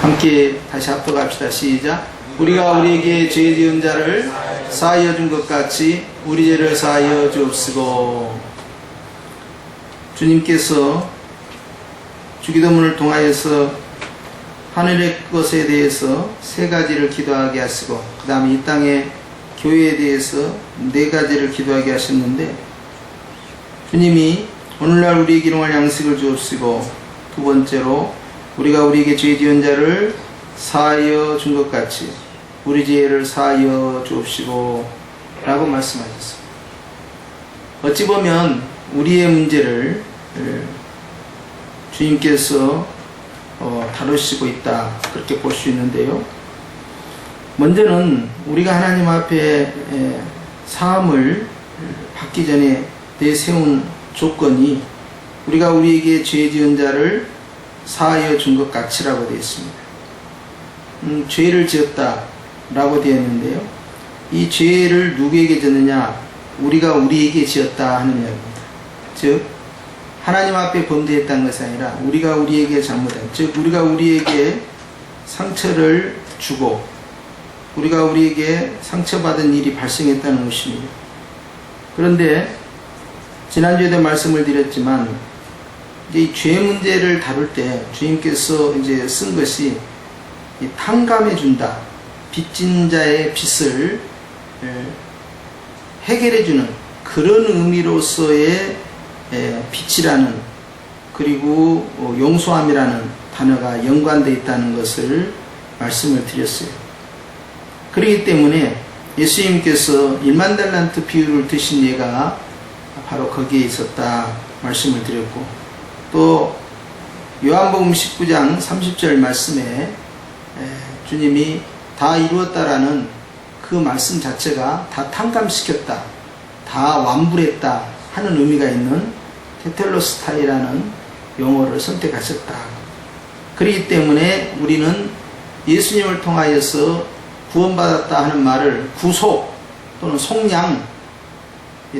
함께 다시 합독합시다. 시작. 우리가 우리에게 죄 지은 자를 사하여 준 것 같이 우리 죄를 사하여 주옵시고. 주님께서 주기도문을 통하여서 하늘의 것에 대해서 세 가지를 기도하게 하시고, 그 다음에 이 땅의 교회에 대해서 네 가지를 기도하게 하셨는데, 주님이 오늘날 우리에게 일용할 양식을 주옵시고, 두 번째로 우리가 우리에게 죄 지은 자를 사하여 준 것 같이 우리 죄를 사하여 주옵시고 라고 말씀하셨습니다. 어찌 보면 우리의 문제를 주님께서 다루시고 있다, 그렇게 볼 수 있는데요. 먼저는 우리가 하나님 앞에 사함을 받기 전에 내세운 조건이 우리가 우리에게 죄 지은 자를 사하여 준 것 같이라고 되어 있습니다. 죄를 지었다 라고 되어 있는데요, 이 죄를 누구에게 졌느냐? 우리가 우리에게 지었다 하는 이야기입니다. 즉 하나님 앞에 범죄했다는 것이 아니라 우리가 우리에게 잘못한, 즉 우리가 우리에게 상처를 주고 우리가 우리에게 상처받은 일이 발생했다는 것입니다. 그런데 지난주에도 말씀을 드렸지만, 이제 이 죄 문제를 다룰 때 주님께서 이제 쓴 것이 탕감해 준다, 빚진 자의 빚을 해결해 주는 그런 의미로서의 빚이라는, 그리고 용서함이라는 단어가 연관되어 있다는 것을 말씀을 드렸어요. 그렇기 때문에 예수님께서 1만 달란트 비유를 드신 예가 바로 거기에 있었다 말씀을 드렸고, 또 요한복음 19장 30절 말씀에 주님이 다 이루었다라는 그 말씀 자체가 다 탕감시켰다, 다 완불했다 하는 의미가 있는 테텔로스타이라는 용어를 선택하셨다. 그렇기 때문에 우리는 예수님을 통하여서 구원받았다 하는 말을 구속 또는 속량,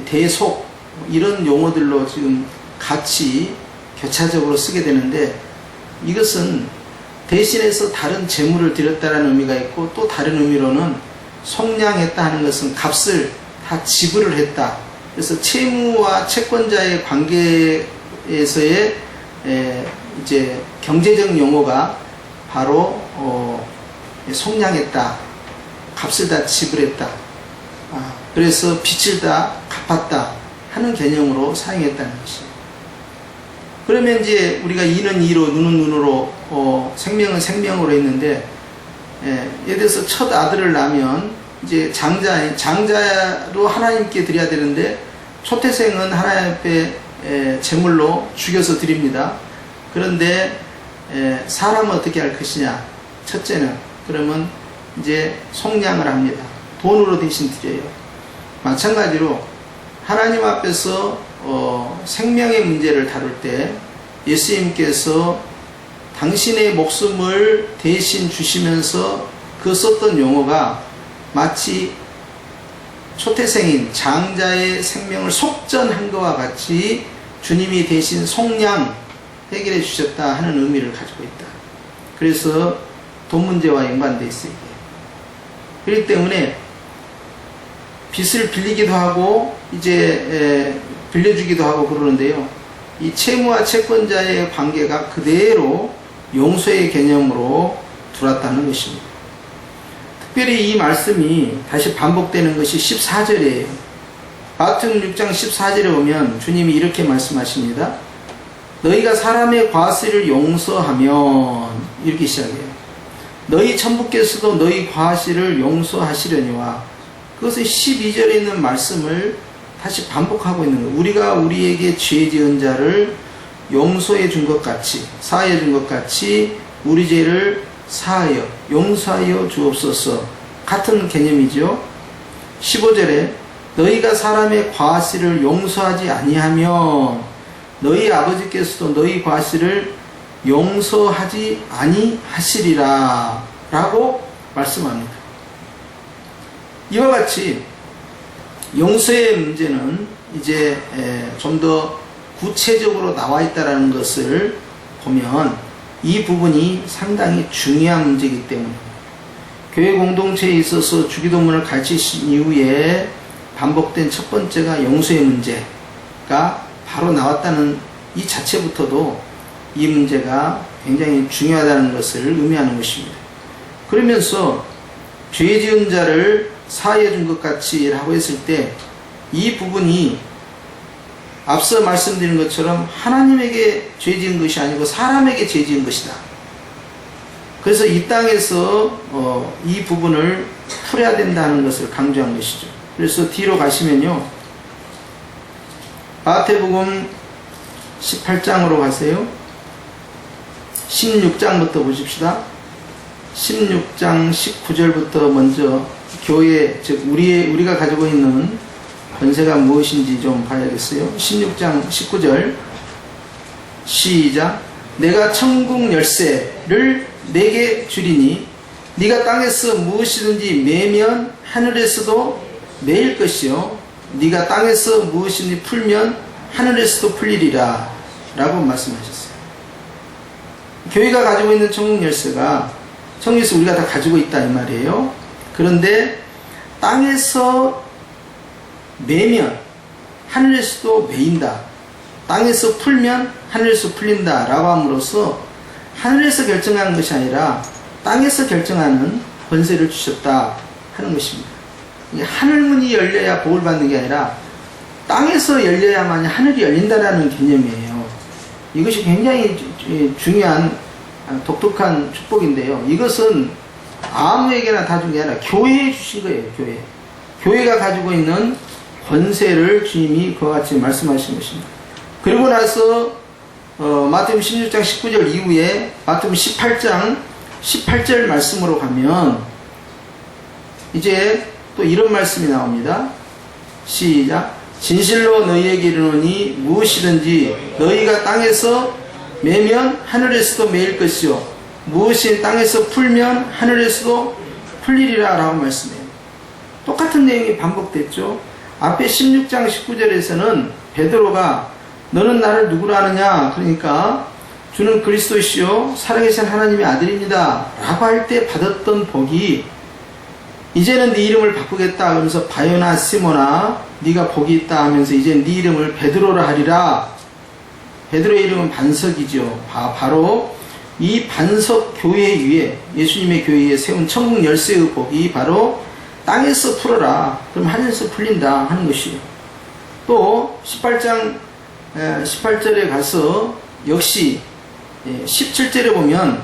대속, 이런 용어들로 지금 같이 교차적으로 쓰게 되는데, 이것은 대신해서 다른 재물을 드렸다는 의미가 있고, 또 다른 의미로는 속량했다 하는 것은 값을 다 지불을 했다. 그래서 채무와 채권자의 관계에서의 이제 경제적 용어가 바로 속량했다, 값을 다 지불했다, 그래서 빚을 다 갚았다 하는 개념으로 사용했다는 것이에요. 그러면 이제 우리가 이는 이로 눈은 눈으로 생명은 생명으로 했는데, 예를 들어서 첫 아들을 낳으면 이제 장자로 하나님께 드려야 되는데, 초태생은 하나님 앞에 제물로 죽여서 드립니다. 그런데 사람은 어떻게 할 것이냐? 첫째는 그러면 이제 속량을 합니다. 돈으로 대신 드려요. 마찬가지로 하나님 앞에서 생명의 문제를 다룰 때 예수님께서 당신의 목숨을 대신 주시면서 그 썼던 용어가 마치 초태생인 장자의 생명을 속전한 것과 같이 주님이 대신 속량 해결해 주셨다 하는 의미를 가지고 있다. 그래서 돈 문제와 연관되어 있어요. 그렇기 때문에 빚을 빌리기도 하고 이제 빌려주기도 하고 그러는데요, 이 채무와 채권자의 관계가 그대로 용서의 개념으로 들어왔다는 것입니다. 특별히 이 말씀이 다시 반복되는 것이 14절이에요. 마태복음 6장 14절에 보면 주님이 이렇게 말씀하십니다. 너희가 사람의 과실을 용서하면, 이렇게 시작해요. 너희 천부께서도 너희 과실을 용서하시려니와, 그것은 12절에 있는 말씀을 다시 반복하고 있는 거예요. 우리가 우리에게 죄 지은 자를 용서해 준 것 같이, 사하여 준 것 같이 우리 죄를 사하여 용서하여 주옵소서, 같은 개념이죠. 15절에 너희가 사람의 과실을 용서하지 아니하면 너희 아버지께서도 너희 과실을 용서하지 아니하시리라 라고 말씀합니다. 이와 같이 용서의 문제는 이제 좀 더 구체적으로 나와 있다는 것을 보면 이 부분이 상당히 중요한 문제이기 때문에 교회 공동체에 있어서 주기도문을 가르치신 이후에 반복된 첫 번째가 용서의 문제가 바로 나왔다는 이 자체부터도 이 문제가 굉장히 중요하다는 것을 의미하는 것입니다. 그러면서 죄 지은 자를 사하여 준 것 같이 라고 했을 때 이 부분이 앞서 말씀드린 것처럼 하나님에게 죄 지은 것이 아니고 사람에게 죄 지은 것이다. 그래서 이 땅에서 이 부분을 풀어야 된다는 것을 강조한 것이죠. 그래서 뒤로 가시면요, 마태복음 18장으로 가세요. 16장부터 보십시다. 16장 19절부터 먼저 교회, 즉 우리가 가지고 있는 권세가 무엇인지 좀 봐야겠어요. 16장 19절 시작. 내가 천국 열쇠를 내게 주리니 네가 땅에서 무엇이든지 매면 하늘에서도 매일 것이요 네가 땅에서 무엇이든지 풀면 하늘에서도 풀리리라 라고 말씀하셨어요. 교회가 가지고 있는 천국 열쇠가 천국에서 우리가 다 가지고 있다 이 말이에요. 그런데 땅에서 매면 하늘에서도 매인다, 땅에서 풀면 하늘에서 풀린다 라고 함으로써 하늘에서 결정하는 것이 아니라 땅에서 결정하는 권세를 주셨다 하는 것입니다. 하늘문이 열려야 복을 받는 게 아니라 땅에서 열려야만 하늘이 열린다라는 개념이에요. 이것이 굉장히 중요한 독특한 축복인데요. 이것은 아무에게나 다 준 게 아니라 교회에 주신 거예요. 교회가 가지고 있는 권세를 주님이 그와 같이 말씀하신 것입니다. 그리고 나서 마태복음 16장 19절 이후에 마태복음 18장 18절 말씀으로 가면 이제 또 이런 말씀이 나옵니다. 시작. 진실로 너희에게 이르노니 무엇이든지 너희가 땅에서 매면 하늘에서도 매일 것이요 무엇이 땅에서 풀면 하늘에서도 풀리리라 라고 말씀해요. 똑같은 내용이 반복됐죠. 앞에 16장 19절에서는 베드로가 너는 나를 누구라 하느냐, 그러니까 주는 그리스도시요 살아계신 하나님의 아들입니다 라고 할 때 받았던 복이 이제는 네 이름을 바꾸겠다 하면서 바요나 시모나 네가 복이 있다 하면서 이제 네 이름을 베드로라 하리라. 베드로의 이름은 반석이죠. 바로 이 반석 교회 위에 예수님의 교회 위에 세운 천국 열쇠의 복이 바로 땅에서 풀어라 그럼 하늘에서 풀린다 하는 것이에요. 또 18장 18절에 가서 역시 17절에 보면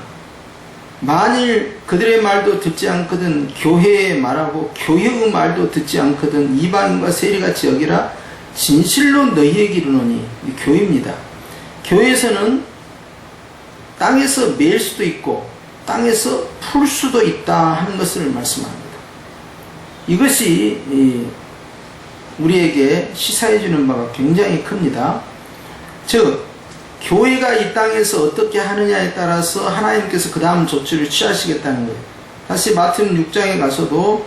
만일 그들의 말도 듣지 않거든 교회의 말하고 교회의 말도 듣지 않거든 이방인과 세리같이 여기라. 진실로 너희에게 이르노니, 교회입니다. 교회에서는 땅에서 매일 수도 있고 땅에서 풀 수도 있다 하는 것을 말씀합니다. 이것이 우리에게 시사해 주는 바가 굉장히 큽니다. 즉 교회가 이 땅에서 어떻게 하느냐에 따라서 하나님께서 그 다음 조치를 취하시겠다는 거예요. 다시 마태복음 6장에 가서도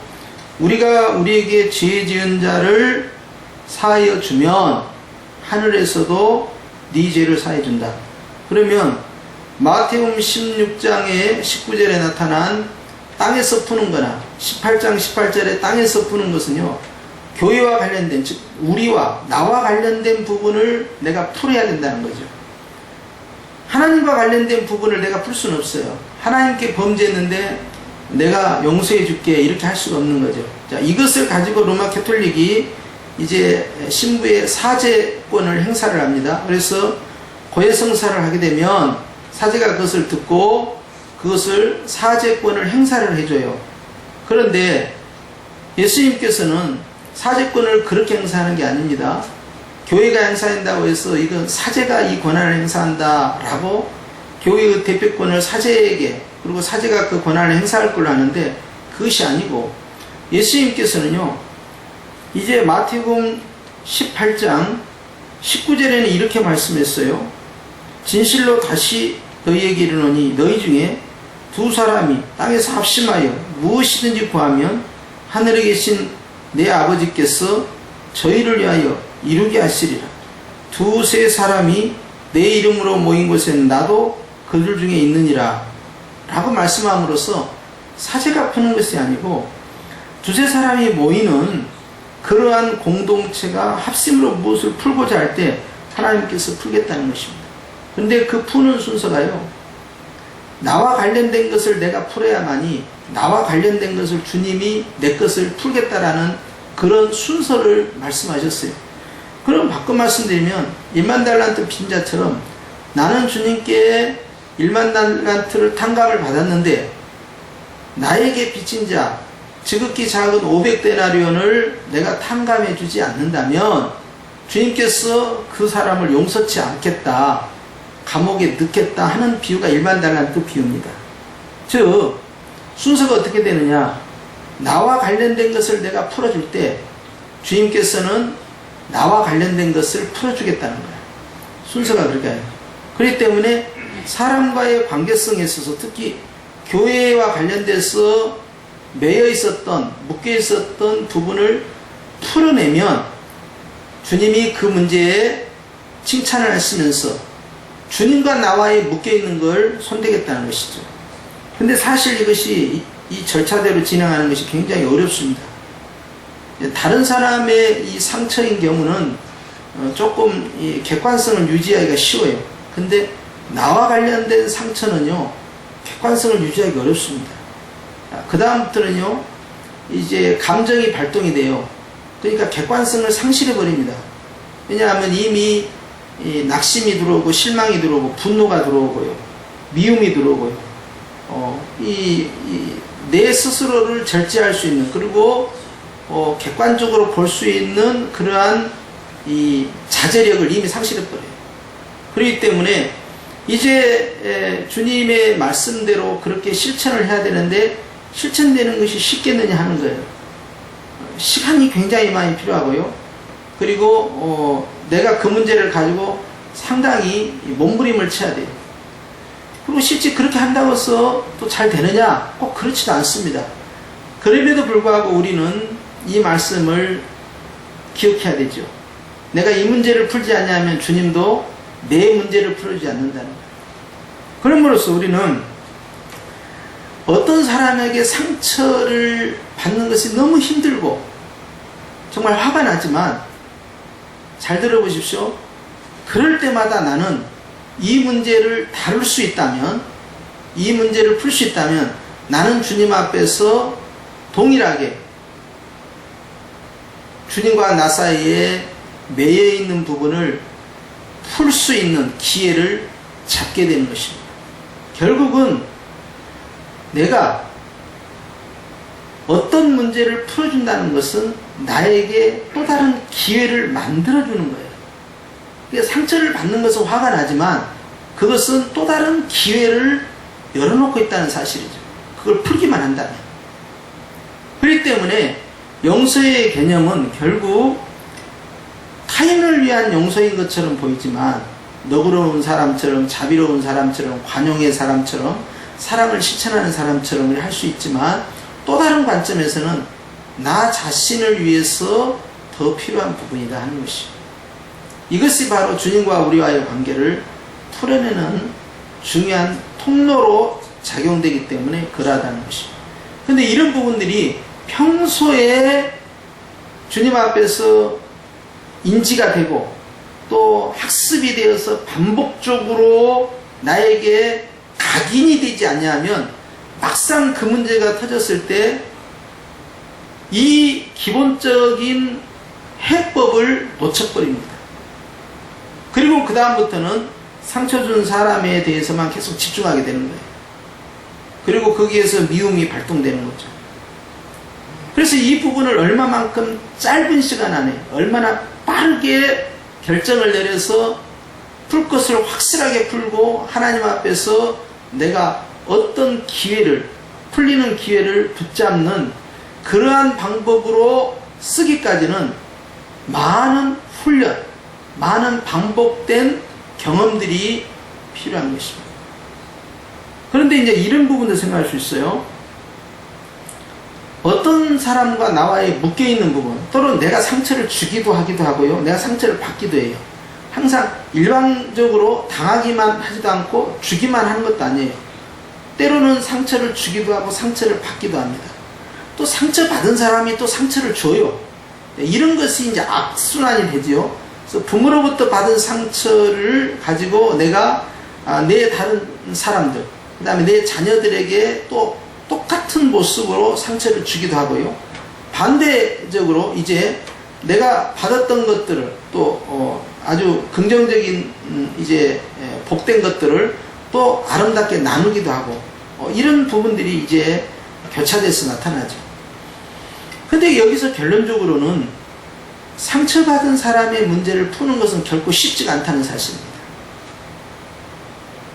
우리가 우리에게 죄 지은 자를 사하여 주면 하늘에서도 네 죄를 사해 준다. 그러면 마태복음 16장의 19절에 나타난 땅에서 푸는 거나 18장 18절에 땅에서 푸는 것은요, 교회와 관련된, 즉 우리와 나와 관련된 부분을 내가 풀어야 된다는 거죠. 하나님과 관련된 부분을 내가 풀 수는 없어요. 하나님께 범죄했는데 내가 용서해 줄게 이렇게 할 수가 없는 거죠. 자, 이것을 가지고 로마 가톨릭이 이제 신부의 사제권을 행사를 합니다. 그래서 고해성사를 하게 되면 사제가 그것을 듣고 그것을 사제권을 행사를 해줘요. 그런데 예수님께서는 사제권을 그렇게 행사하는 게 아닙니다. 교회가 행사한다고 해서 이건 사제가 이 권한을 행사한다 라고 교회의 대표권을 사제에게, 그리고 사제가 그 권한을 행사할 걸로 하는데 그것이 아니고 예수님께서는요, 이제 마태복음 18장 19절에는 이렇게 말씀했어요. 진실로 다시 너희에게 이르노니 너희 중에 두 사람이 땅에서 합심하여 무엇이든지 구하면 하늘에 계신 내 아버지께서 저희를 위하여 이루게 하시리라. 두세 사람이 내 이름으로 모인 곳에는 나도 그 그들 중에 있느니라 라고 말씀함으로써 사제가 푸는 것이 아니고 두세 사람이 모이는 그러한 공동체가 합심으로 무엇을 풀고자 할 때 하나님께서 풀겠다는 것입니다. 그런데 그 푸는 순서가요, 나와 관련된 것을 내가 풀어야만이 나와 관련된 것을 주님이 내 것을 풀겠다라는 그런 순서를 말씀하셨어요. 그럼 바꿔 말씀드리면 1만 달란트 빚진 자처럼 나는 주님께 1만 달란트를 탕감을 받았는데 나에게 빚진 자 지극히 작은 500데나리온을 내가 탕감해 주지 않는다면 주님께서 그 사람을 용서치 않겠다, 감옥에 넣겠다 하는 비유가 1만 달란트 비유입니다. 즉 순서가 어떻게 되느냐, 나와 관련된 것을 내가 풀어줄 때 주님께서는 나와 관련된 것을 풀어주겠다는 거예요. 순서가 그렇게 해요. 그렇기 때문에 사람과의 관계성에 있어서 특히 교회와 관련돼서 매여 있었던, 묶여 있었던 부분을 풀어내면 주님이 그 문제에 칭찬을 하시면서 주님과 나와의 묶여 있는 걸 손대겠다는 것이죠. 근데 사실 이것이 이 절차대로 진행하는 것이 굉장히 어렵습니다. 다른 사람의 이 상처인 경우는 조금 이 객관성을 유지하기가 쉬워요. 근데 나와 관련된 상처는요, 객관성을 유지하기 어렵습니다. 그 다음부터는요, 이제 감정이 발동이 돼요. 그러니까 객관성을 상실해 버립니다. 왜냐하면 이미 낙심이 들어오고 실망이 들어오고 분노가 들어오고요, 미움이 들어오고요, 내 스스로를 절제할 수 있는, 그리고 객관적으로 볼 수 있는 그러한 이 자제력을 이미 상실해버려요. 그렇기 때문에 이제 주님의 말씀대로 그렇게 실천을 해야 되는데 실천되는 것이 쉽겠느냐 하는 거예요. 시간이 굉장히 많이 필요하고요. 그리고 내가 그 문제를 가지고 상당히 몸부림을 쳐야 돼요. 그리고 실제 그렇게 한다고 해서 또 잘 되느냐? 꼭 그렇지도 않습니다. 그럼에도 불구하고 우리는 이 말씀을 기억해야 되죠. 내가 이 문제를 풀지 않냐면 주님도 내 문제를 풀어주지 않는다는 거예요. 그럼으로써 우리는 어떤 사람에게 상처를 받는 것이 너무 힘들고 정말 화가 나지만, 잘 들어보십시오. 그럴 때마다 나는 이 문제를 다룰 수 있다면, 이 문제를 풀 수 있다면 나는 주님 앞에서 동일하게 주님과 나 사이에 매여 있는 부분을 풀 수 있는 기회를 잡게 되는 것입니다. 결국은 내가 어떤 문제를 풀어준다는 것은 나에게 또 다른 기회를 만들어주는 거예요. 그러니까 상처를 받는 것은 화가 나지만 그것은 또 다른 기회를 열어놓고 있다는 사실이죠. 그걸 풀기만 한다면. 그렇기 때문에 용서의 개념은 결국 타인을 위한 용서인 것처럼 보이지만, 너그러운 사람처럼, 자비로운 사람처럼, 관용의 사람처럼, 사랑을 실천하는 사람처럼 할 수 있지만, 또 다른 관점에서는 나 자신을 위해서 더 필요한 부분이다 하는 것입니다. 이것이 바로 주님과 우리와의 관계를 풀어내는 중요한 통로로 작용되기 때문에 그러하다는 것입니다. 그런데 이런 부분들이 평소에 주님 앞에서 인지가 되고 또 학습이 되어서 반복적으로 나에게 각인이 되지 않냐면 막상 그 문제가 터졌을 때 이 기본적인 해법을 놓쳐버립니다. 그리고 그 다음부터는 상처 준 사람에 대해서만 계속 집중하게 되는 거예요. 그리고 거기에서 미움이 발동되는 거죠. 그래서 이 부분을 얼마만큼 짧은 시간 안에 얼마나 빠르게 결정을 내려서 풀 것을 확실하게 풀고 하나님 앞에서 내가 어떤 기회를, 풀리는 기회를 붙잡는 그러한 방법으로 쓰기까지는 많은 훈련, 많은 반복된 경험들이 필요한 것입니다. 그런데 이제 이런 부분도 생각할 수 있어요. 어떤 사람과 나와의 묶여있는 부분, 또는 내가 상처를 주기도 하기도 하고요, 내가 상처를 받기도 해요. 항상 일방적으로 당하기만 하지도 않고 주기만 하는 것도 아니에요. 때로는 상처를 주기도 하고 상처를 받기도 합니다. 또 상처받은 사람이 또 상처를 줘요. 이런 것이 이제 악순환이 되죠. 그래서 부모로부터 받은 상처를 가지고 내가 내 다른 사람들, 그 다음에 내 자녀들에게 또 똑같은 모습으로 상처를 주기도 하고요. 반대적으로 이제 내가 받았던 것들을 또 아주 긍정적인 이제 복된 것들을 또 아름답게 나누기도 하고 이런 부분들이 이제 교차돼서 나타나죠. 근데 여기서 결론적으로는 상처받은 사람의 문제를 푸는 것은 결코 쉽지가 않다는 사실입니다.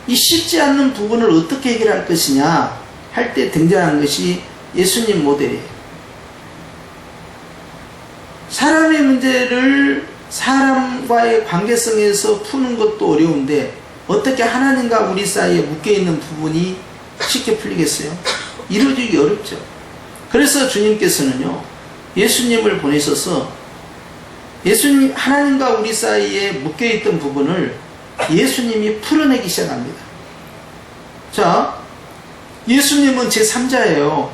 이 쉽지 않는 부분을 어떻게 해결할 것이냐 할 때 등장한 것이 예수님 모델이에요. 사람의 문제를 사람과의 관계성에서 푸는 것도 어려운데 어떻게 하나님과 우리 사이에 묶여있는 부분이 쉽게 풀리겠어요? 이루어지기 어렵죠. 그래서 주님께서는요, 예수님을 보내셔서 예수님, 하나님과 우리 사이에 묶여있던 부분을 예수님이 풀어내기 시작합니다. 자, 예수님은 제3자예요.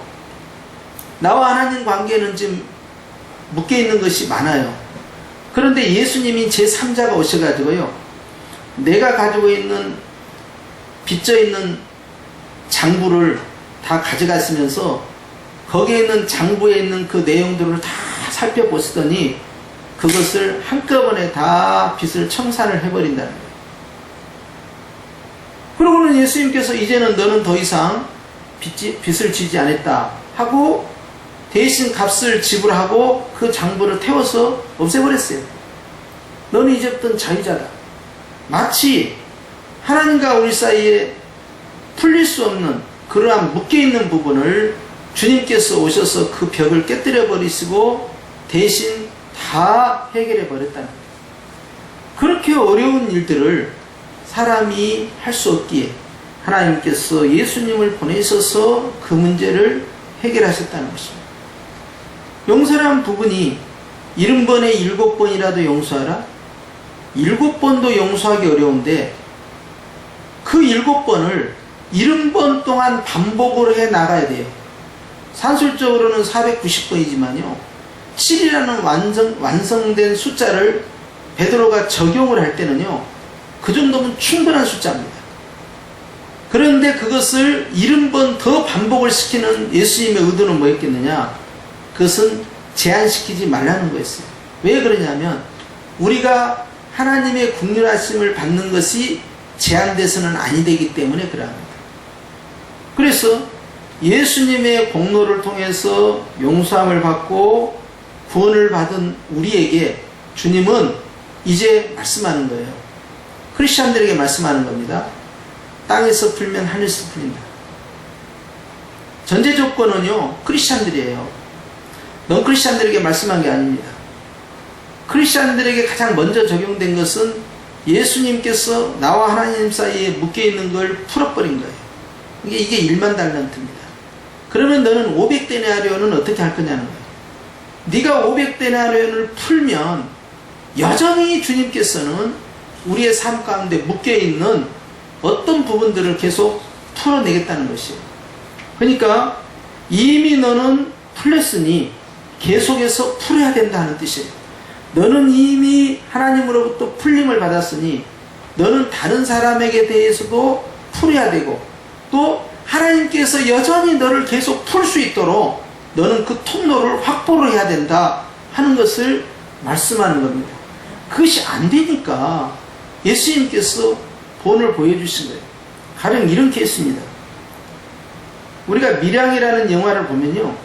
나와 하나님 관계는 지금 묶여있는 것이 많아요. 그런데 예수님이 제3자가 오셔가지고요, 내가 가지고 있는 빚져있는 장부를 다 가져갔으면서 거기에 있는 장부에 있는 그 내용들을 다 살펴보시더니 그것을 한꺼번에 다 빚을 청산을 해버린다는 거예요. 그러고는 예수님께서 이제는 너는 더 이상 빚을 지지 않았다 하고 대신 값을 지불하고 그 장부를 태워서 없애버렸어요. 너는 이제부터 자유자다. 마치 하나님과 우리 사이에 풀릴 수 없는 그러한 묶여있는 부분을 주님께서 오셔서 그 벽을 깨뜨려 버리시고 대신 다 해결해 버렸다는 거예요. 그렇게 어려운 일들을 사람이 할 수 없기에 하나님께서 예수님을 보내셔서 그 문제를 해결하셨다는 것입니다. 용서라는 부분이 70번에 7번이라도 용서하라? 7번도 용서하기 어려운데 그 7번을 70번 동안 반복으로 해 나가야 돼요. 산술적으로는 490번이지만요. 7이라는 완성된 숫자를 베드로가 적용을 할 때는요. 그 정도면 충분한 숫자입니다. 그런데 그것을 70번 더 반복을 시키는 예수님의 의도는 뭐였겠느냐? 그것은 제한시키지 말라는 거였어요. 왜 그러냐면 우리가 하나님의 긍휼하심을 받는 것이 제한돼서는 아니 되기 때문에 그러합니다. 그래서 예수님의 공로를 통해서 용서함을 받고 구원을 받은 우리에게 주님은 이제 말씀하는 거예요. 크리스찬들에게 말씀하는 겁니다. 땅에서 풀면 하늘에서 풀린다. 전제 조건은요, 크리스찬들이에요. 넌 크리스찬들에게 말씀한 게 아닙니다. 크리스찬들에게 가장 먼저 적용된 것은 예수님께서 나와 하나님 사이에 묶여있는 걸 풀어버린 거예요. 이게 1만 달란트입니다. 그러면 너는 500데나리온은 어떻게 할 거냐는 거예요. 네가 500데나리온을 풀면 여전히 주님께서는 우리의 삶 가운데 묶여있는 어떤 부분들을 계속 풀어내겠다는 것이에요. 그러니까 이미 너는 풀렸으니 계속해서 풀어야 된다는 뜻이에요. 너는 이미 하나님으로부터 풀림을 받았으니 너는 다른 사람에게 대해서도 풀어야 되고 또 하나님께서 여전히 너를 계속 풀 수 있도록 너는 그 통로를 확보를 해야 된다 하는 것을 말씀하는 겁니다. 그것이 안 되니까 예수님께서 본을 보여주신 거예요. 가령 이런 케이스입니다. 우리가 밀양이라는 영화를 보면요,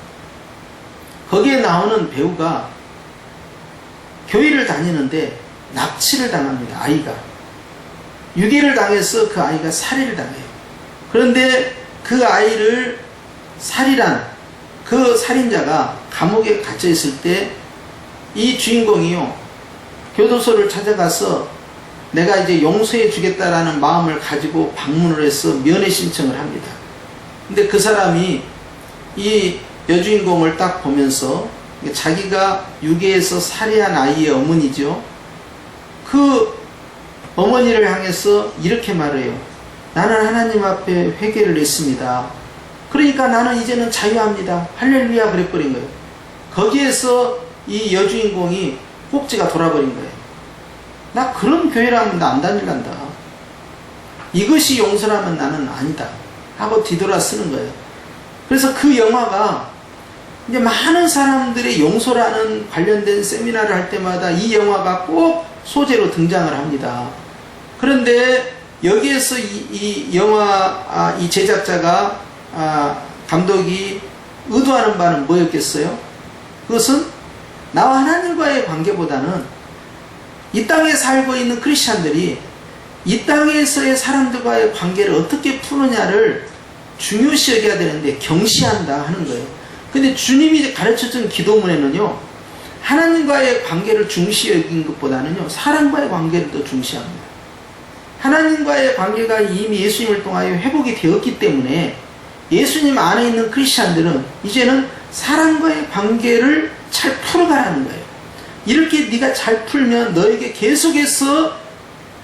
거기에 나오는 배우가 교회를 다니는데 납치를 당합니다. 아이가 유괴를 당해서 그 아이가 살해를 당해요. 그런데 그 아이를 살인한 그 살인자가 감옥에 갇혀 있을 때 이 주인공이요, 교도소를 찾아가서 내가 이제 용서해 주겠다라는 마음을 가지고 방문을 해서 면회 신청을 합니다. 근데 그 사람이 이 여주인공을 딱 보면서 자기가 유괴해서 살해한 아이의 어머니죠. 그 어머니를 향해서 이렇게 말해요. 나는 하나님 앞에 회개를 했습니다. 그러니까 나는 이제는 자유합니다. 할렐루야 그래버린 거예요. 거기에서 이 여주인공이 꼭지가 돌아버린 거예요. 나 그런 교회라면 나 안 다닐란다. 이것이 용서라면 나는 아니다 하고 뒤돌아 쓰는 거예요. 그래서 그 영화가 이제 많은 사람들의 용서라는 관련된 세미나를 할 때마다 이 영화가 꼭 소재로 등장을 합니다. 그런데 여기에서 이 영화 이 제작자가 감독이 의도하는 바는 뭐였겠어요? 그것은 나와 하나님과의 관계보다는 이 땅에 살고 있는 크리스찬들이 이 땅에서의 사람들과의 관계를 어떻게 푸느냐를 중요시 여겨야 되는데 경시한다 하는 거예요. 근데 주님이 가르쳐준 기도문에는요, 하나님과의 관계를 중시 여긴 것보다는요, 사람과의 관계를 더 중시합니다. 하나님과의 관계가 이미 예수님을 통하여 회복이 되었기 때문에 예수님 안에 있는 크리스찬들은 이제는 사람과의 관계를 잘 풀어가라는 거예요. 이렇게 네가 잘 풀면 너에게 계속해서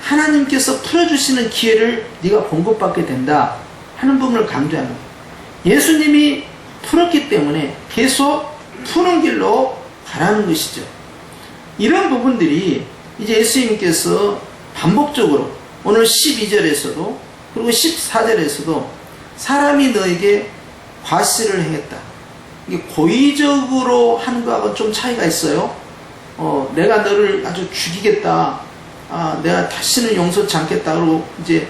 하나님께서 풀어주시는 기회를 네가 공급받게 된다 하는 부분을 강조하는 거예요. 예수님이 풀었기 때문에 계속 푸는 길로 가라는 것이죠. 이런 부분들이 이제 예수님께서 반복적으로 오늘 12절에서도 그리고 14절에서도 사람이 너에게 과실을 행했다. 이게 고의적으로 하는 거하고는 좀 차이가 있어요. 내가 너를 아주 죽이겠다. 내가 다시는 용서치 않겠다. 그리고 이제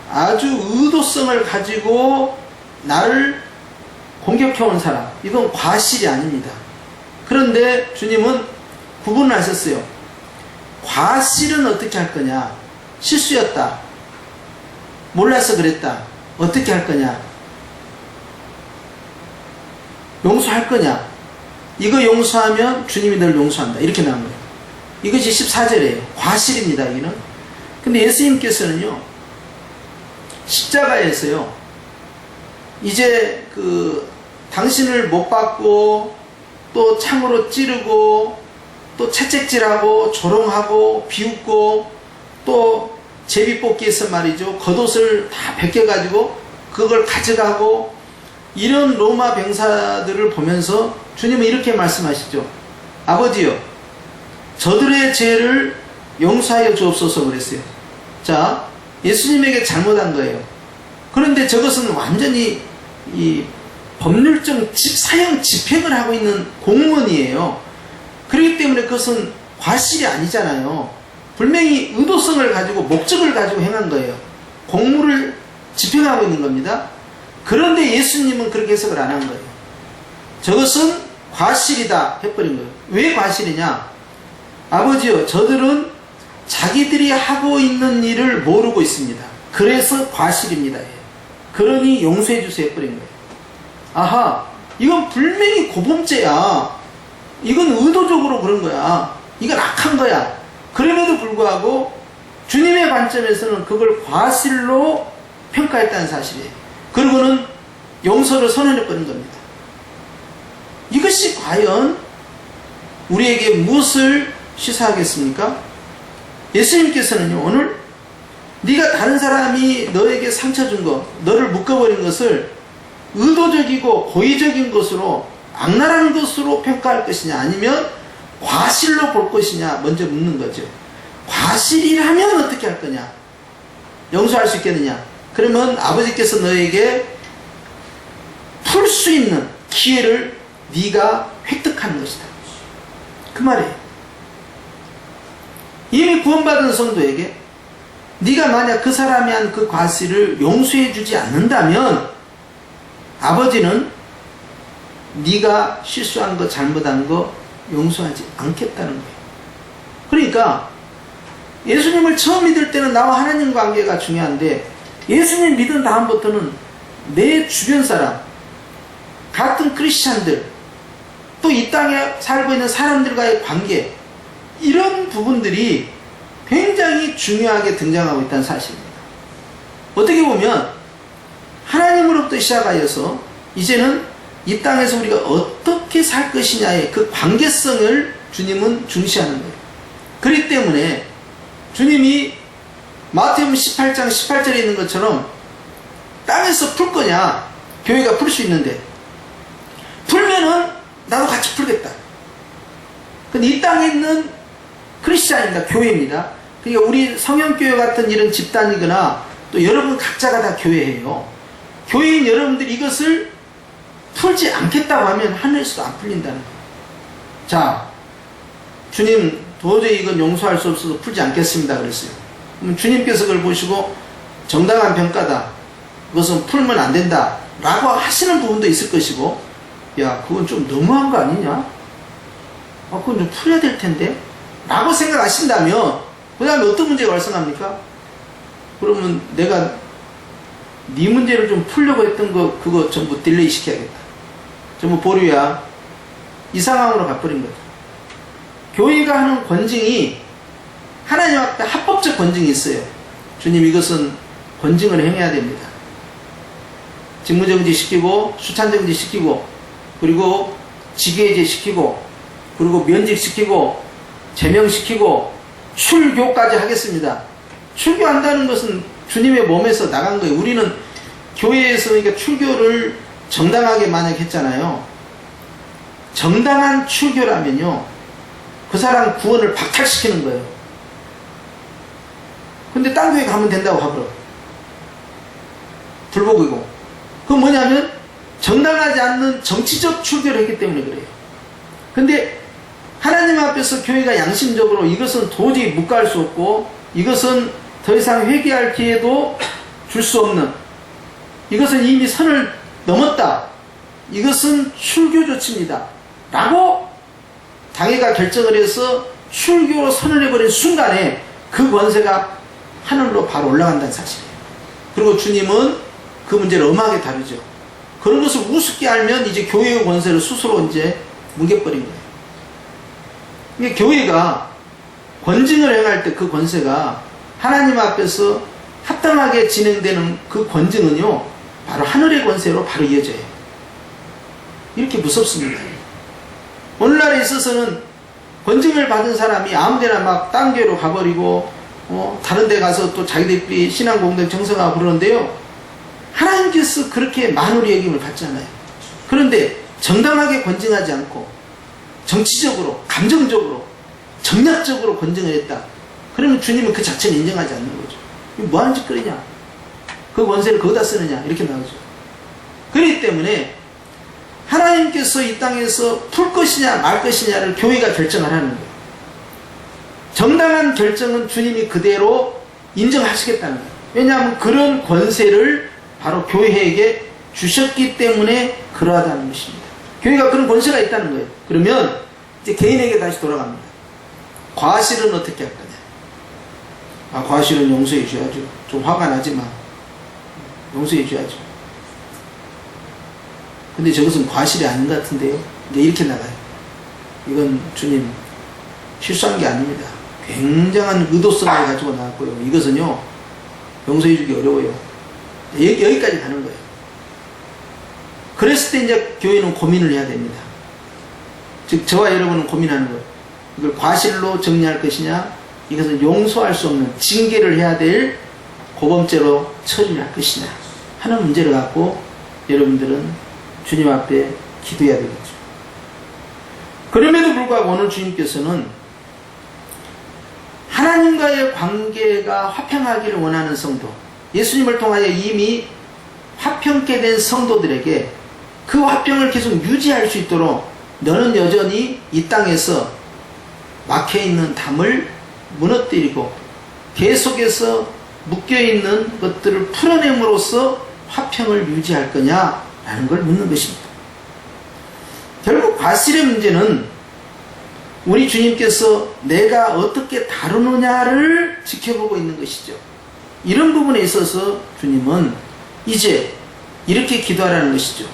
아주 의도성을 가지고 나를 공격해온 사람. 이건 과실이 아닙니다. 그런데 주님은 구분을 하셨어요. 과실은 어떻게 할 거냐? 실수였다. 몰라서 그랬다. 어떻게 할 거냐? 용서할 거냐? 이거 용서하면 주님이 널 용서한다. 이렇게 나온 거예요. 이것이 14절이에요. 과실입니다. 여기는. 근데 예수님께서는요, 십자가에서요, 이제 당신을 못 받고 또 창으로 찌르고 또 채찍질하고 조롱하고 비웃고 또 제비뽑기에서 말이죠, 겉옷을 다 벗겨가지고 그걸 가져가고 이런 로마 병사들을 보면서 주님은 이렇게 말씀하시죠. 아버지요, 저들의 죄를 용서하여 주옵소서 그랬어요. 자, 예수님에게 잘못한 거예요. 그런데 저것은 완전히 이 법률적 사형 집행을 하고 있는 공무원이에요. 그렇기 때문에 그것은 과실이 아니잖아요. 분명히 의도성을 가지고 목적을 가지고 행한 거예요. 공무를 집행하고 있는 겁니다. 그런데 예수님은 그렇게 해석을 안 한 거예요. 저것은 과실이다 해버린 거예요. 왜 과실이냐? 아버지요, 저들은 자기들이 하고 있는 일을 모르고 있습니다. 그래서 과실입니다. 그러니 용서해 주세요 해버린 거예요. 아하, 이건 분명히 고범죄야. 이건 의도적으로 그런 거야. 이건 악한 거야. 그럼에도 불구하고 주님의 관점에서는 그걸 과실로 평가했다는 사실이에요. 그리고는 용서를 선언해버린 겁니다. 이것이 과연 우리에게 무엇을 시사하겠습니까? 예수님께서는요, 오늘 네가 다른 사람이 너에게 상처 준 것, 너를 묶어버린 것을 의도적이고 고의적인 것으로, 악랄한 것으로 평가할 것이냐, 아니면 과실로 볼 것이냐 먼저 묻는 거죠. 과실이라면 어떻게 할 거냐? 용서할 수 있겠느냐? 그러면 아버지께서 너에게 풀 수 있는 기회를 네가 획득하는 것이다. 그 말이에요. 이미 구원받은 성도에게 네가 만약 그 사람이 한 그 과실을 용서해 주지 않는다면 아버지는 네가 실수한 거, 잘못한 거 용서하지 않겠다는 거예요. 그러니까 예수님을 처음 믿을 때는 나와 하나님 관계가 중요한데, 예수님 믿은 다음부터는 내 주변 사람, 같은 크리스찬들, 또 이 땅에 살고 있는 사람들과의 관계, 이런 부분들이 굉장히 중요하게 등장하고 있다는 사실입니다. 어떻게 보면 하나님으로부터 시작하여서 이제는 이 땅에서 우리가 어떻게 살 것이냐의 그 관계성을 주님은 중시하는 거예요. 그렇기 때문에 주님이 마태복음 18장 18절에 있는 것처럼 땅에서 풀 거냐? 교회가 풀 수 있는데 풀면은 나도 같이 풀겠다. 근데 이 땅에 있는 크리스찬입니다. 교회입니다. 그러니까 우리 성형교회 같은 이런 집단이거나 또 여러분 각자가 다 교회예요. 교회인 여러분들이 이것을 풀지 않겠다고 하면 하늘에서도 안 풀린다는 거예요. 자, 주님 도저히 이건 용서할 수 없어서 풀지 않겠습니다 그랬어요. 그럼 주님께서 그걸 보시고 정당한 평가다, 그것은 풀면 안 된다 라고 하시는 부분도 있을 것이고, 야 그건 좀 너무한 거 아니냐, 그건 좀 풀어야 될 텐데 라고 생각하신다면 그 다음에 어떤 문제가 발생합니까? 그러면 내가 네 문제를 좀 풀려고 했던 거 그거 전부 딜레이 시켜야겠다, 전부 보류야, 이 상황으로 가버린 거죠. 교회가 하는 권징이 하나님 앞에 합법적 권징이 있어요. 주님 이것은 권징을 행해야 됩니다. 직무정지 시키고 수찬정지 시키고 그리고 직위해제 시키고 그리고 면직시키고 제명시키고 출교까지 하겠습니다. 출교한다는 것은 주님의 몸에서 나간 거예요. 우리는 교회에서 그러니까 출교를 정당하게 만약 했잖아요. 정당한 출교라면요, 그 사람 구원을 박탈시키는 거예요. 근데 딴 교회 가면 된다고 하더라고요. 불복이고. 그건 뭐냐면 정당하지 않는 정치적 출교를 했기 때문에 그래요. 근데 하나님 앞에서 교회가 양심적으로 이것은 도저히 묵과할 수 없고 이것은 더 이상 회개할 기회도 줄 수 없는, 이것은 이미 선을 넘었다, 이것은 출교 조치입니다 라고 당회가 결정을 해서 출교로 선언해버린 순간에 그 권세가 하늘로 바로 올라간다는 사실이에요. 그리고 주님은 그 문제를 엄하게 다루죠. 그런 것을 우습게 알면 이제 교회의 권세를 스스로 이제 뭉개버린 거예요. 그러니까 교회가 권징을 행할 때 그 권세가 하나님 앞에서 합당하게 진행되는 그 권징은요, 바로 하늘의 권세로 바로 이어져요. 이렇게 무섭습니다. 오늘날에 있어서는 권징을 받은 사람이 아무데나 막 딴 교회로 가버리고 다른 데 가서 또 자기들끼리 신앙공동 정성하고 그러는데요, 하나님께서 그렇게 만우리 여김을 받잖아요. 그런데 정당하게 권징하지 않고 정치적으로 감정적으로 정략적으로 권징을 했다, 그러면 주님은 그 자체는 인정하지 않는 거죠. 뭐하는 짓거리냐, 그 권세를 거기다 쓰느냐, 이렇게 나오죠. 그렇기 때문에 하나님께서 이 땅에서 풀 것이냐 말 것이냐를 교회가 결정을 하는 거예요. 정당한 결정은 주님이 그대로 인정하시겠다는 거예요. 왜냐하면 그런 권세를 바로 교회에게 주셨기 때문에 그러하다는 것입니다. 교회가 그런 권세가 있다는 거예요. 그러면 이제 개인에게 다시 돌아갑니다. 과실은 어떻게 할 거냐? 과실은 용서해 줘야죠. 좀 화가 나지만 용서해 줘야죠. 근데 저것은 과실이 아닌 것 같은데요. 이제 이렇게 나가요. 이건 주님 실수한 게 아닙니다. 굉장한 의도성을 가지고 나왔고요. 이것은요, 용서해 주기 어려워요. 여기까지 가는 거예요. 그랬을 때 이제 교회는 고민을 해야 됩니다. 즉 저와 여러분은 고민하는 거예요. 이걸 과실로 정리할 것이냐, 이것은 용서할 수 없는 징계를 해야 될 고범죄로 처리를 할 것이냐 하는 문제를 갖고 여러분들은 주님 앞에 기도해야 되겠죠. 그럼에도 불구하고 오늘 주님께서는 하나님과의 관계가 화평하기를 원하는 성도, 예수님을 통하여 이미 화평케 된 성도들에게 그 화평을 계속 유지할 수 있도록 너는 여전히 이 땅에서 막혀있는 담을 무너뜨리고 계속해서 묶여있는 것들을 풀어냄으로써 화평을 유지할 거냐라는 걸 묻는 것입니다. 결국 과실의 문제는 우리 주님께서 내가 어떻게 다루느냐를 지켜보고 있는 것이죠. 이런 부분에 있어서 주님은 이제 이렇게 기도하라는 것이죠.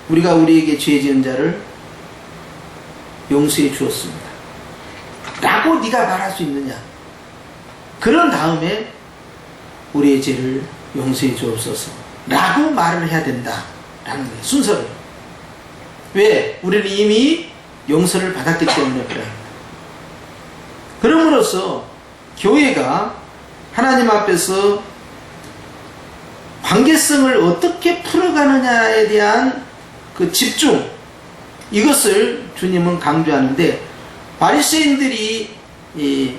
우리가 우리에게 죄 지은 자를 용서해 주었습니다 라고 네가 말할 수 있느냐. 그런 다음에 우리의 죄를 용서해 주옵소서 라고 말을 해야 된다라는 거예요. 순서를. 왜? 우리는 이미 용서를 받았기 때문에 그래요. 그럼으로써 교회가 하나님 앞에서 관계성을 어떻게 풀어가느냐에 대한 그 집중, 이것을 주님은 강조하는데, 바리새인들이 이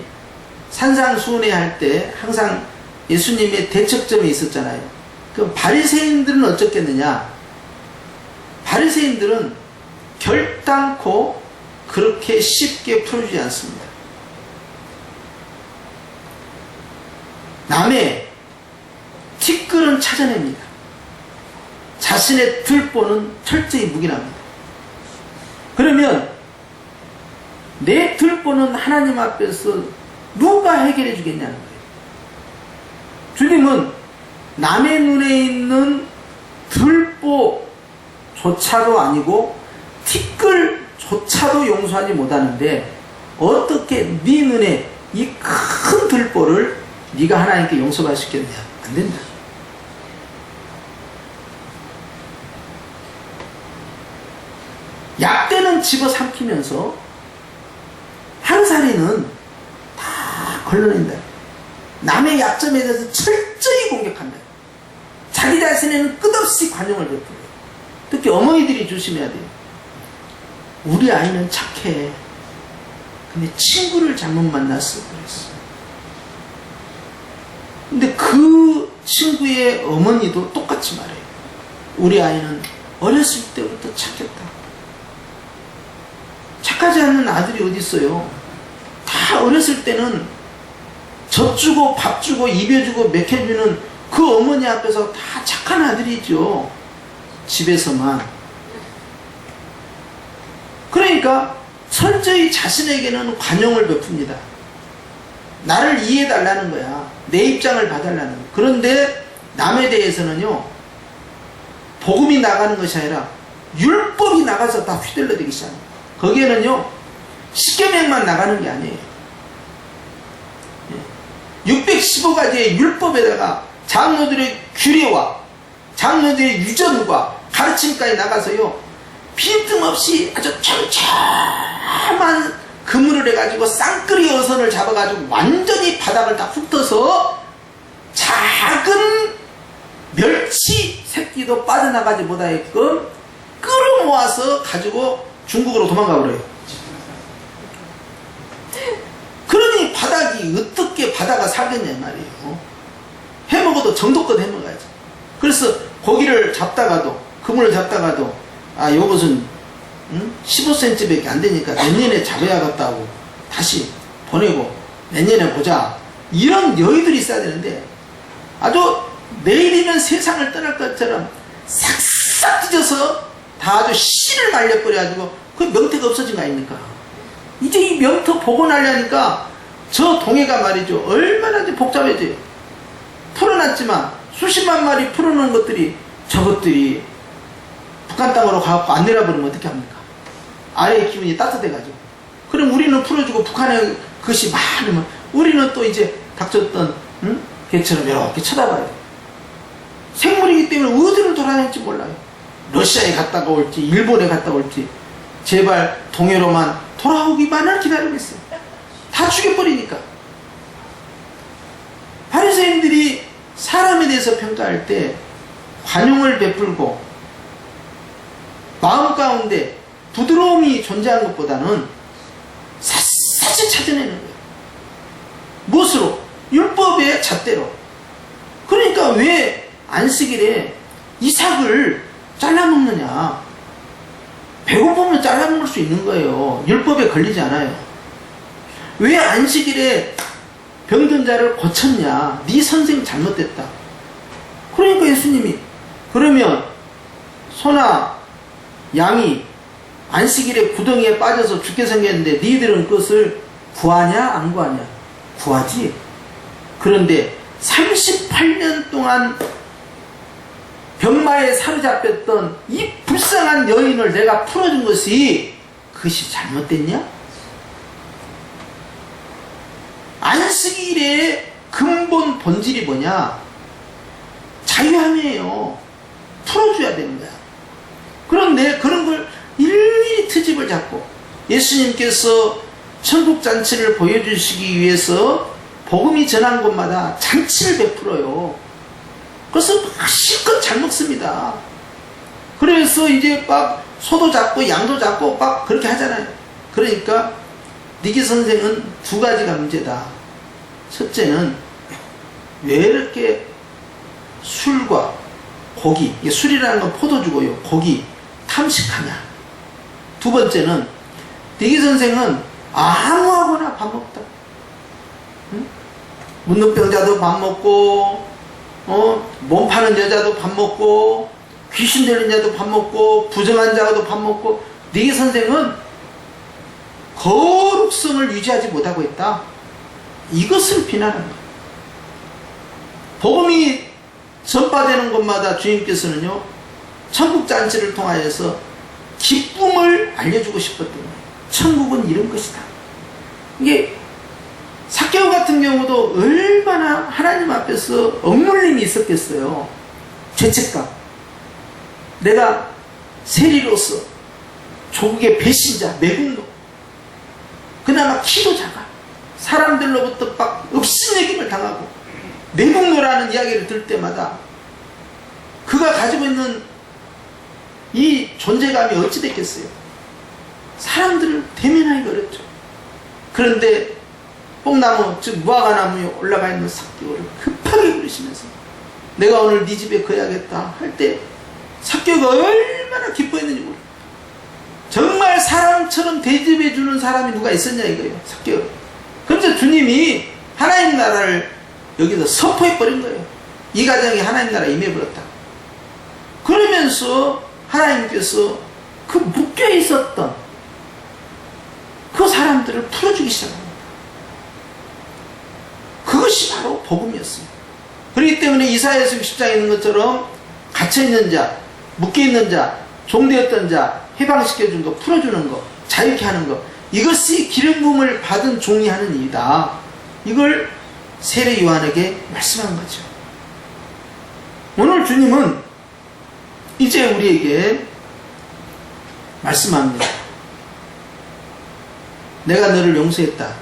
산상수훈회 때 항상 예수님의 대척점이 있었잖아요. 그럼 바리새인들은 어쩌겠느냐? 바리새인들은 결단코 그렇게 쉽게 풀어주지 않습니다. 남의 티끌은 찾아냅니다. 자신의 들보는 철저히 묵인합니다. 그러면 내 들보는 하나님 앞에서 누가 해결해 주겠냐는 거예요. 주님은 남의 눈에 있는 들보조차도 아니고 티끌조차도 용서하지 못하는데, 어떻게 네 눈에 이 큰 들보를 네가 하나님께 용서할 수 있겠냐? 안 된다. 약대는 집어삼키면서 항살이는 다 걸러낸다. 남의 약점에 대해서 철저히 공격한다. 자기 자신에는 끝없이 관용을 베풀어요. 특히 어머니들이 조심해야 돼요. 우리 아이는 착해. 근데 친구를 잘못 만났어. 그랬어. 근데 그 친구의 어머니도 똑같이 말해요. 우리 아이는 어렸을 때부터 착했다. 착하지 않는 아들이 어디 있어요? 다 어렸을 때는 젖주고 밥주고 입혀주고 먹여주는 그 어머니 앞에서 다 착한 아들이죠. 집에서만. 그러니까 철저히 자신에게는 관용을 베풉니다. 나를 이해해달라는 거야. 내 입장을 봐달라는 거야. 그런데 남에 대해서는요, 복음이 나가는 것이 아니라 율법이 나가서 다 휘둘러대기 시작합니다. 거기에는요, 십계명만 나가는 게 아니에요. 615가지의 율법에다가 장로들의 규례와 장로들의 유전과 가르침까지 나가서요, 빈틈없이 아주 촘촘한 그물을 해가지고 쌍끌이 어선을 잡아가지고 완전히 바닥을 다 훑어서 작은 멸치 새끼도 빠져나가지 못하게끔 끌어모아서 가지고 중국으로 도망가 버려요. 그러니 바닥이 어떻게 바다가 살겠냐 말이에요. 해먹어도 정도껏 해먹어야지. 그래서 고기를 잡다가도, 그물을 잡다가도, 아, 요것은 15cm밖에 안 되니까 내년에 잡아야겠다고 다시 보내고 내년에 보자. 이런 여유들이 있어야 되는데, 아주 내일이면 세상을 떠날 것처럼 싹싹 찢어서 다 아주 씨를 말려버려가지고 그 명태가 없어진 거 아닙니까? 이제 이 명태 보고 나려니까 저 동해가 말이죠, 얼마나 이제 복잡해져요. 풀어놨지만 수십만 마리 풀어놓은 것들이, 저것들이 북한 땅으로 가고 안 내려버리면 어떻게 합니까? 아래의 기운이 따뜻해가지고. 그럼 우리는 풀어주고 북한의 것이 많으면 우리는 또 이제 닥쳤던 개처럼 이렇게 쳐다봐야 돼요. 생물이기 때문에 어디를 돌아다닐지 몰라요. 러시아에 갔다가 올지 일본에 갔다가 올지 제발 동해로만 돌아오기만을 기다리고 있어요. 다 죽여버리니까. 바리새인들이 사람에 대해서 평가할 때 관용을 베풀고 마음 가운데 부드러움이 존재하는 것보다는 샅샅이 찾아내는 거예요. 무엇으로? 율법의 잣대로. 그러니까 왜 안식일에 이삭을 잘라먹느냐? 배고프면 잘라먹을 수 있는 거예요. 율법에 걸리지 않아요. 왜 안식일에 병든 자를 고쳤냐? 네 선생 잘못됐다. 그러니까 예수님이, 그러면 소나 양이 안식일에 구덩이에 빠져서 죽게 생겼는데 니들은 그것을 구하냐 안 구하냐? 구하지. 그런데 38년 동안 병마에 사로잡혔던 이 불쌍한 여인을 내가 풀어준 것이, 그것이 잘못됐냐? 안식일의 근본 본질이 뭐냐? 자유함이에요. 풀어줘야 되는 거야. 그런데 그런 걸 일일이 트집을 잡고 예수님께서 천국잔치를 보여주시기 위해서 복음이 전한 곳마다 잔치를 베풀어요. 그래서 막 실컷 잘 먹습니다. 그래서 이제 막 소도 잡고 양도 잡고 막 그렇게 하잖아요. 그러니까 니기 선생은 두 가지가 문제다. 첫째는 왜 이렇게 술과 고기, 술이라는 건 포도주고요, 고기 탐식하냐. 두 번째는 니기 선생은 아무하고나 밥 먹다. 응? 문둥병자도 밥 먹고, 몸 파는 여자도 밥 먹고, 귀신 들린 자도 밥 먹고, 부정한 자도 밥 먹고. 니기 선생은 거룩성을 유지하지 못하고 있다. 이것을 비난하는 거예요. 복음이 전파되는 곳마다 주님께서는요, 천국잔치를 통하여서 기쁨을 알려주고 싶었던 거예요. 천국은 이런 것이다. 이게 삭개오 같은 경우도 얼마나 하나님 앞에서 억눌림이 있었겠어요. 죄책감. 내가 세리로서 조국의 배신자, 매국노. 그나마 키도 작아. 사람들로부터 막 업신여김을 당하고 매국노라는 이야기를 들을 때마다 그가 가지고 있는 이 존재감이 어찌 됐겠어요. 사람들을 대면하기가 어렵죠. 그런데 뽕나무, 즉 무화과나무에 올라가 있는 삭개오를 급하게 부르시면서 내가 오늘 네 집에 거야겠다 할 때 삭개오가 얼마나 기뻐했는지 모르겠어요. 정말 사람처럼 대접해주는 사람이 누가 있었냐 이거예요. 삭개오. 그래서 주님이 하나님 나라를 여기서 선포해버린 거예요. 이 가정이 하나님 나라에 임해버렸다. 그러면서 하나님께서 그 묶여있었던 그 사람들을 풀어주기 시작합니다. 그것이 바로 복음이었습니다. 그렇기 때문에 이사야서 60장에 있는 것처럼 갇혀있는 자, 묶여있는 자, 종되었던 자 해방시켜준 거, 풀어주는 거, 자유케 하는 거, 이것이 기름 부음을 받은 종이 하는 일이다. 이걸 세례 요한에게 말씀한 거죠. 오늘 주님은 이제 우리에게 말씀합니다. 내가 너를 용서했다.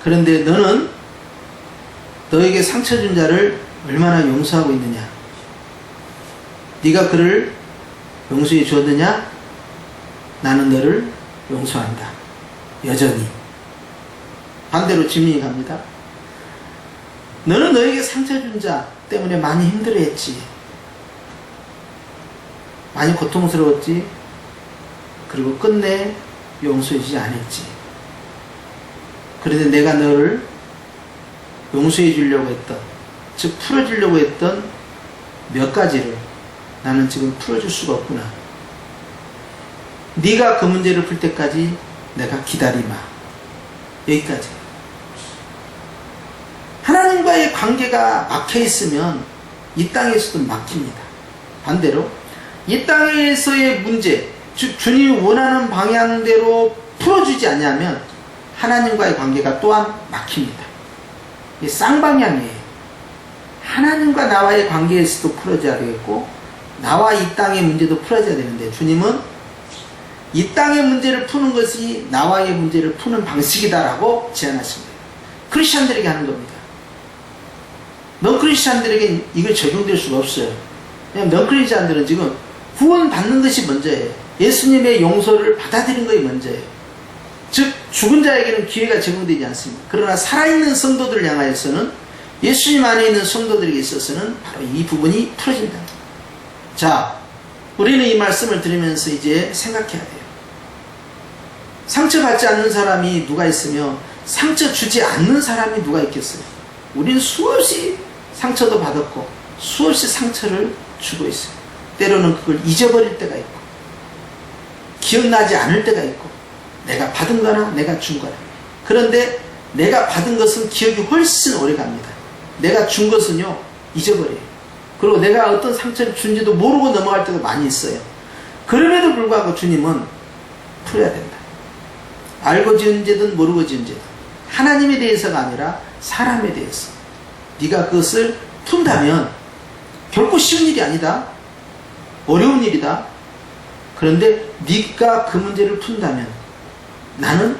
그런데 너는 너에게 상처 준 자를 얼마나 용서하고 있느냐? 네가 그를 용서해 주었느냐? 나는 너를 용서한다. 여전히. 반대로 질문이 갑니다. 너는 너에게 상처 준 자 때문에 많이 힘들어했지. 많이 고통스러웠지. 그리고 끝내 용서해주지 않았지. 그런데 내가 너를 용서해 주려고 했던, 즉 풀어주려고 했던 몇 가지를 나는 지금 풀어줄 수가 없구나. 네가 그 문제를 풀 때까지 내가 기다리마. 여기까지. 하나님과의 관계가 막혀있으면 이 땅에서도 막힙니다. 반대로 이 땅에서의 문제, 즉 주님이 원하는 방향대로 풀어주지 않냐면 하나님과의 관계가 또한 막힙니다. 이게 쌍방향이에요. 하나님과 나와의 관계에서도 풀어져야 되겠고 나와 이 땅의 문제도 풀어져야 되는데 주님은 이 땅의 문제를 푸는 것이 나와의 문제를 푸는 방식이다라고 제안하십니다. 크리스찬들에게 하는 겁니다. 넌 크리스찬들에게 이걸 적용될 수가 없어요. 왜냐하면 넌 크리스찬들은 지금 구원 받는 것이 먼저예요. 예수님의 용서를 받아들이는 것이 먼저예요. 즉 죽은 자에게는 기회가 제공되지 않습니다. 그러나 살아있는 성도들을 향하여서는 예수님 안에 있는 성도들에게 있어서는 바로 이 부분이 풀어진다. 자, 우리는 이 말씀을 들으면서 이제 생각해야 돼요. 상처받지 않는 사람이 누가 있으며 상처 주지 않는 사람이 누가 있겠어요? 우리는 수없이 상처도 받았고 수없이 상처를 주고 있어요. 때로는 그걸 잊어버릴 때가 있고 기억나지 않을 때가 있고 내가 받은 거나 내가 준 거나. 그런데 내가 받은 것은 기억이 훨씬 오래 갑니다. 내가 준 것은요 잊어버려요. 그리고 내가 어떤 상처를 준지도 모르고 넘어갈 때도 많이 있어요. 그럼에도 불구하고 주님은 풀어야 된다. 알고 지은 죄든 모르고 지은 죄든 하나님에 대해서가 아니라 사람에 대해서 네가 그것을 푼다면 결코 쉬운 일이 아니다. 어려운 일이다. 그런데 네가 그 문제를 푼다면 나는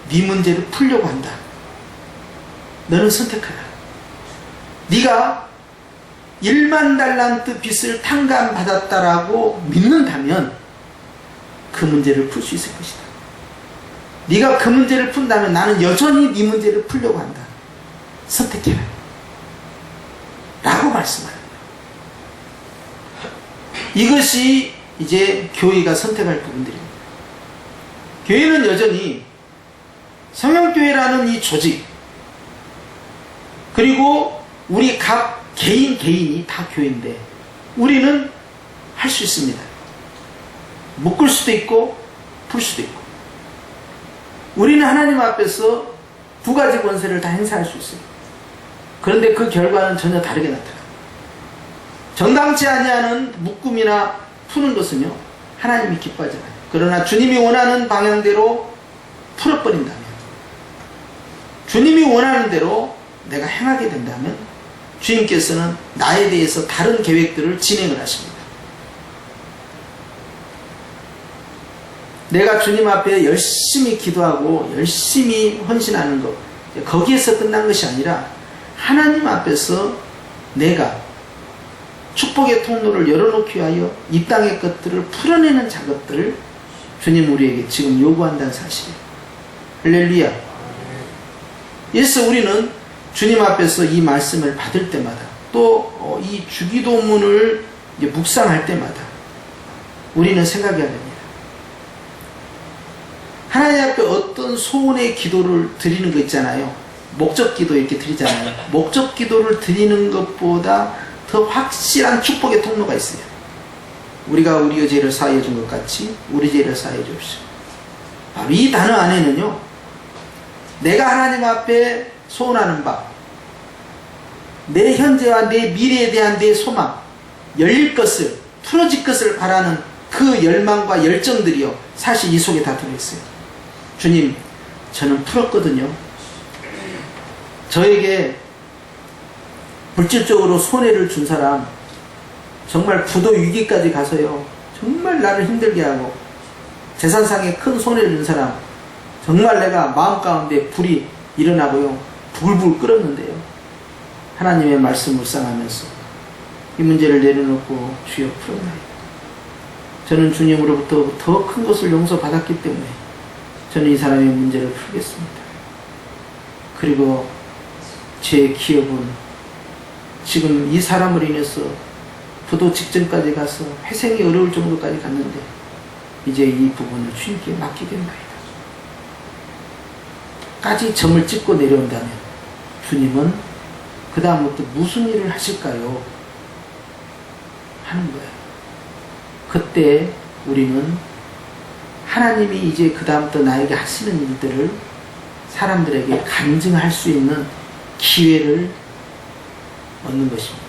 네 문제를 풀려고 한다. 너는 선택하라. 네가 1만 달란트 빚을 탕감받았다라고 믿는다면 그 문제를 풀 수 있을 것이다. 네가 그 문제를 푼다면 나는 여전히 네 문제를 풀려고 한다. 선택해라. 라고 말씀합니다. 이것이 이제 교회가 선택할 부분들입니다. 교회는 여전히 성령교회라는 이 조직, 그리고 우리 각 개인이 다 교회인데 우리는 할 수 있습니다. 묶을 수도 있고 풀 수도 있고. 우리는 하나님 앞에서 두 가지 권세를 다 행사할 수 있어요. 그런데 그 결과는 전혀 다르게 나타나요. 정당치 아니하는 묶음이나 푸는 것은요, 하나님이 기뻐하지 않아요. 그러나 주님이 원하는 방향대로 풀어버린다면, 주님이 원하는 대로 내가 행하게 된다면 주님께서는 나에 대해서 다른 계획들을 진행을 하십니다. 내가 주님 앞에 열심히 기도하고 열심히 헌신하는 것, 거기에서 끝난 것이 아니라 하나님 앞에서 내가 축복의 통로를 열어놓기 위하여 이 땅의 것들을 풀어내는 작업들을 주님 우리에게 지금 요구한다는 사실이에요. 할렐루야. 그래서 우리는 주님 앞에서 이 말씀을 받을 때마다 또 이 주기도문을 묵상할 때마다 우리는 생각해야 됩니다. 하나님 앞에 어떤 소원의 기도를 드리는 거 있잖아요. 목적 기도 이렇게 드리잖아요. 목적 기도를 드리는 것보다 더 확실한 축복의 통로가 있어요. 우리가 우리의 죄를 사하여 준 것 같이 우리 죄를 사하여 주옵시고. 바로 이 단어 안에는요, 내가 하나님 앞에 소원하는 바, 내 현재와 내 미래에 대한 내 소망, 열릴 것을, 풀어질 것을 바라는 그 열망과 열정들이요, 사실 이 속에 다 들어있어요. 주님, 저는 풀었거든요. 저에게 물질적으로 손해를 준 사람, 정말 부도 위기까지 가서요, 정말 나를 힘들게 하고 재산상에 큰 손해를 준 사람, 정말 내가 마음 가운데 불이 일어나고요, 불불 끓었는데요, 하나님의 말씀 묵상하면서 이 문제를 내려놓고 주여 풀어나요. 저는 주님으로부터 더 큰 것을 용서받았기 때문에 저는 이 사람의 문제를 풀겠습니다. 그리고 제 기업은 지금 이 사람을 인해서 부도 직전까지 가서 회생이 어려울 정도까지 갔는데 이제 이 부분을 주님께 맡기겠나이다. 까지 점을 찍고 내려온다면 주님은 그 다음부터 무슨 일을 하실까요? 하는 거예요. 그때 우리는 하나님이 이제 그 다음부터 나에게 하시는 일들을 사람들에게 간증할 수 있는 기회를 얻는 것입니다.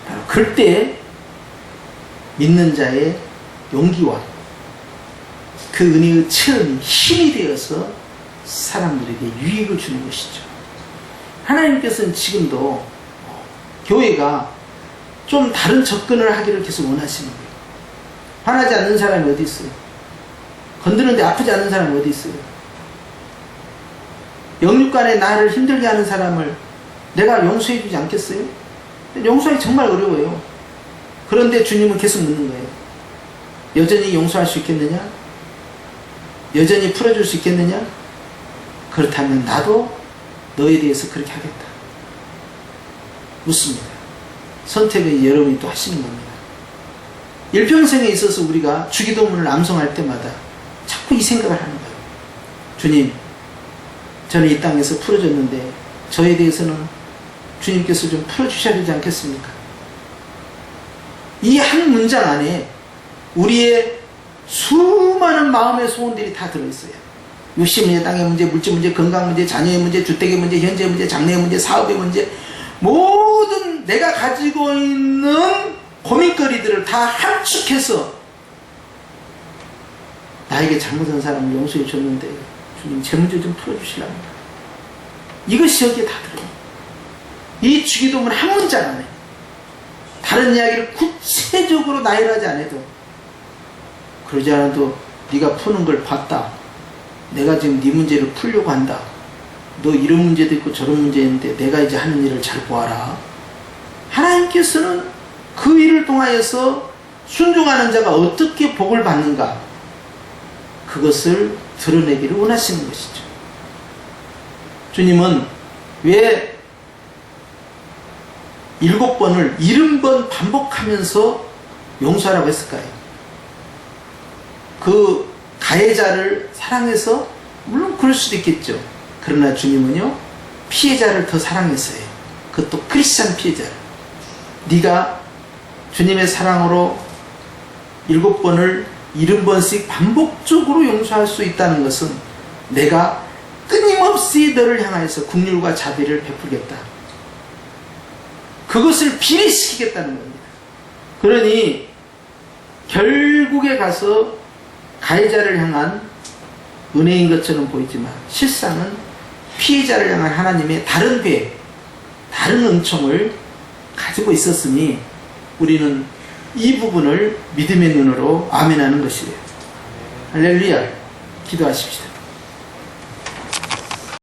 바로 그때 믿는 자의 용기와 그 은혜의 체험이 힘이 되어서 사람들에게 유익을 주는 것이죠. 하나님께서는 지금도 교회가 좀 다른 접근을 하기를 계속 원하시는 거예요. 화나지 않는 사람이 어디 있어요? 건드는데 아프지 않는 사람이 어디 있어요? 영육간에 나를 힘들게 하는 사람을 내가 용서해 주지 않겠어요? 용서하기 정말 어려워요. 그런데 주님은 계속 묻는 거예요. 여전히 용서할 수 있겠느냐? 여전히 풀어줄 수 있겠느냐? 그렇다면 나도 너에 대해서 그렇게 하겠다. 묻습니다. 선택은 여러분이 또 하시는 겁니다. 일평생에 있어서 우리가 주기도문을 암송할 때마다 자꾸 이 생각을 하는 거예요. 주님, 저는 이 땅에서 풀어졌는데 저에 대해서는 주님께서 좀 풀어주셔야 되지 않겠습니까? 이 한 문장 안에 우리의 수많은 마음의 소원들이 다 들어있어요. 육신 문제, 땅의 문제, 물질 문제, 건강 문제, 자녀의 문제, 주택의 문제, 현재 문제, 장래의 문제, 사업의 문제, 모든 내가 가지고 있는 고민거리들을 다 함축해서 나에게 잘못한 사람을 용서해 줬는데 주님 제 문제 좀 풀어주시랍니다. 이것이 여기에 다 들어요. 이 주기도문 한 문장 안에 다른 이야기를 구체적으로 나열하지 않아도, 그러지 않아도 네가 푸는 걸 봤다, 내가 지금 네 문제를 풀려고 한다, 너 이런 문제도 있고 저런 문제 있는데 내가 이제 하는 일을 잘 보아라. 하나님께서는 그 일을 통하여서 순종하는 자가 어떻게 복을 받는가, 그것을 드러내기를 원하시는 것이죠. 주님은 왜 7번을 70번 반복하면서 용서하라고 했을까요? 그 가해자를 사랑해서? 물론 그럴 수도 있겠죠. 그러나 주님은요, 피해자를 더 사랑했어요. 그것도 크리스찬 피해자를. 네가 주님의 사랑으로 7번을 70번씩 반복적으로 용서할 수 있다는 것은 내가 끊임없이 너를 향하여서 긍휼과 자비를 베풀겠다, 그것을 비례시키겠다는 겁니다. 그러니 결국에 가서 가해자를 향한 은혜인 것처럼 보이지만 실상은 피해자를 향한 하나님의 다른 계획, 다른 은총을 가지고 있었으니 우리는 이 부분을 믿음의 눈으로 아멘하는 것이에요. 할렐루야. 기도하십시다.